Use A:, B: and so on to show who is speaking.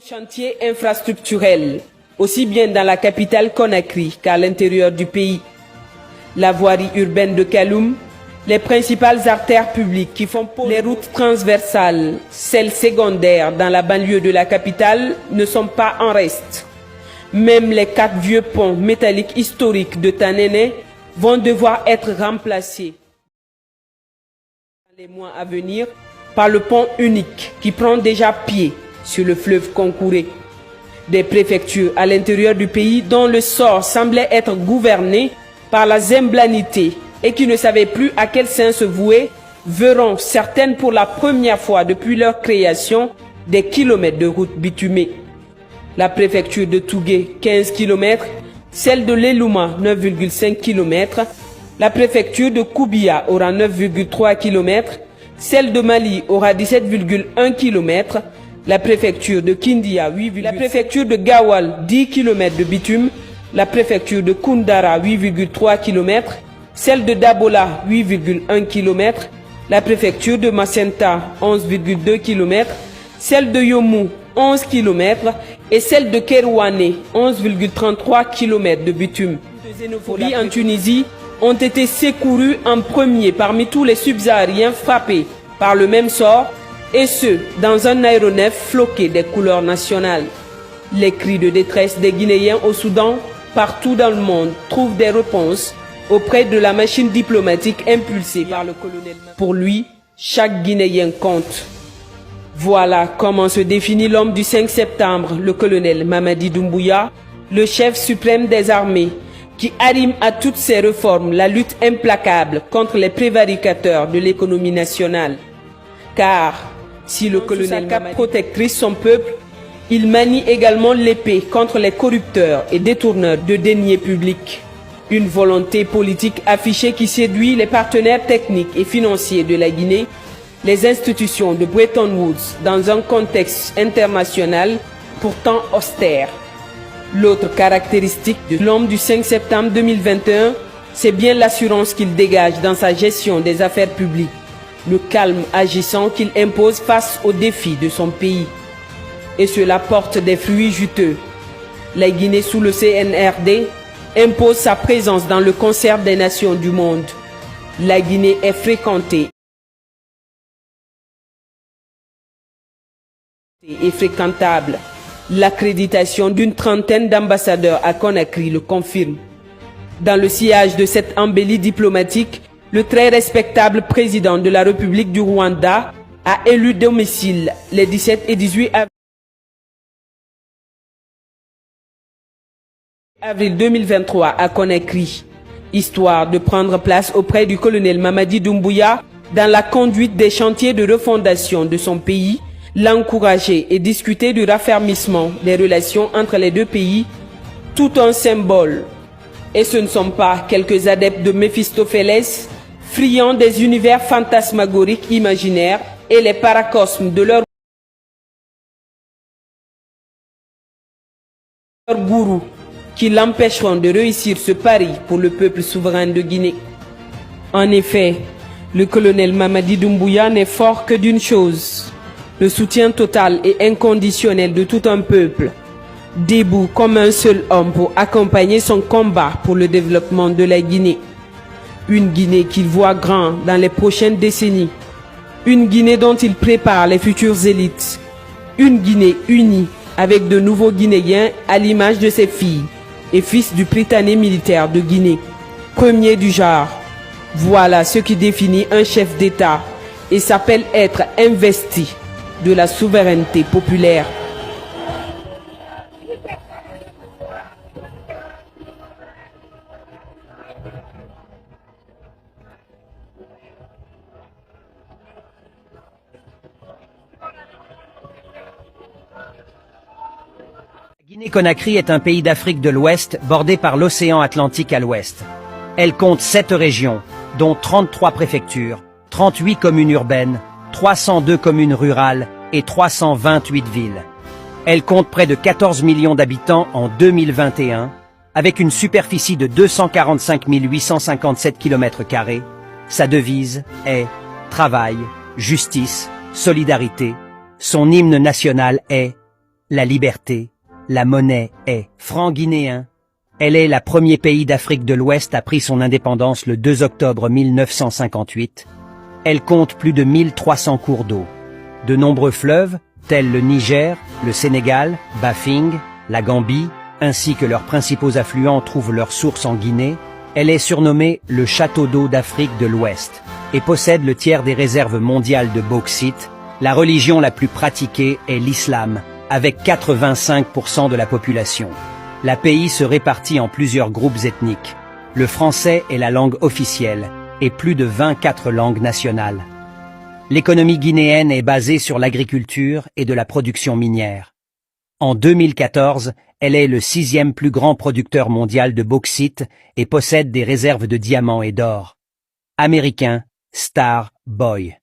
A: Chantier infrastructurel, aussi bien dans la capitale Conakry qu'à l'intérieur du pays. La voirie urbaine de Kaloum, les principales artères publiques qui font les routes transversales, celles secondaires dans la banlieue de la capitale ne sont pas en reste. Même les 4 vieux ponts métalliques historiques de Tanene vont devoir être remplacés dans les mois à venir par le pont unique qui prend déjà pied sur le fleuve Concouré. Des préfectures à l'intérieur du pays dont le sort semblait être gouverné par la zemblanité et qui ne savaient plus à quel saint se vouer, verront certaines pour la première fois depuis leur création des kilomètres de routes bitumées. La préfecture de Tougué, 15 km, celle de l'Elouma, 9,5 km, la préfecture de Koubia aura 9,3 km, celle de Mali aura 17,1 km, la préfecture de Kindia, 8,5 km, la préfecture de Gawal, 10 km de bitume, la préfecture de Koundara, 8,3 km, celle de Dabola, 8,1 km, la préfecture de Macenta, 11,2 km, celle de Yomou, 11 km, et celle de Kerouane, 11,33 km de bitume. Les xénopholies en Tunisie ont été secourus en premier parmi tous les subsahariens frappés par le même sort, et ce, dans un aéronef floqué des couleurs nationales. Les cris de détresse des Guinéens au Soudan, partout dans le monde, trouvent des réponses auprès de la machine diplomatique impulsée par le colonel. Pour lui, chaque Guinéen compte. Voilà comment se définit l'homme du 5 septembre, le colonel Mamadi Doumbouya, le chef suprême des armées, qui anime à toutes ces réformes la lutte implacable contre les prévaricateurs de l'économie nationale. Car, si le colonel Cap protectrice son peuple, il manie également l'épée contre les corrupteurs et détourneurs de deniers publics. Une volonté politique affichée qui séduit les partenaires techniques et financiers de la Guinée, les institutions de Bretton Woods dans un contexte international pourtant austère. L'autre caractéristique de l'homme du 5 septembre 2021, c'est bien l'assurance qu'il dégage dans sa gestion des affaires publiques, le calme agissant qu'il impose face aux défis de son pays. Et cela porte des fruits juteux. La Guinée sous le CNRD impose sa présence dans le concert des nations du monde. La Guinée est fréquentée et fréquentable. L'accréditation d'une trentaine d'ambassadeurs à Conakry le confirme. Dans le sillage de cette embellie diplomatique, le très respectable président de la République du Rwanda a élu domicile les 17 et 18 avril 2023 à Conakry, histoire de prendre place auprès du colonel Mamadi Doumbouya dans la conduite des chantiers de refondation de son pays, l'encourager et discuter du raffermissement des relations entre les deux pays, tout un symbole. Et ce ne sont pas quelques adeptes de Méphistophélès, friands des univers fantasmagoriques imaginaires et les paracosmes de leur gourou, qui l'empêcheront de réussir ce pari pour le peuple souverain de Guinée. En effet, le colonel Mamadi Doumbouya n'est fort que d'une chose: le soutien total et inconditionnel de tout un peuple, debout comme un seul homme pour accompagner son combat pour le développement de la Guinée. Une Guinée qu'il voit grand dans les prochaines décennies. Une Guinée dont il prépare les futures élites. Une Guinée unie avec de nouveaux Guinéens à l'image de ses filles et fils du Prytanée militaire de Guinée, premier du genre. Voilà ce qui définit un chef d'État et s'appelle être investi de la souveraineté populaire.
B: Guinée-Conakry est un pays d'Afrique de l'Ouest bordé par l'océan Atlantique à l'ouest. Elle compte 7 régions, dont 33 préfectures, 38 communes urbaines, 302 communes rurales et 328 villes. Elle compte près de 14 millions d'habitants en 2021, avec une superficie de 245 857 km². Sa devise est travail, justice, solidarité. Son hymne national est la liberté, la monnaie est franc guinéen. Elle est le premier pays d'Afrique de l'Ouest a pris son indépendance le 2 octobre 1958. Elle compte plus de 1300 cours d'eau. De nombreux fleuves, tels le Niger, le Sénégal, Bafing, la Gambie, ainsi que leurs principaux affluents trouvent leur source en Guinée. Elle est surnommée le château d'eau d'Afrique de l'Ouest et possède le tiers des réserves mondiales de bauxite. La religion la plus pratiquée est l'islam, avec 85% de la population. Le pays se répartit en plusieurs groupes ethniques. Le français est la langue officielle et plus de 24 langues nationales. L'économie guinéenne est basée sur l'agriculture et de la production minière. En 2014, elle est le 6e plus grand producteur mondial de bauxite et possède des réserves de diamants et d'or. Américain, Star Boy.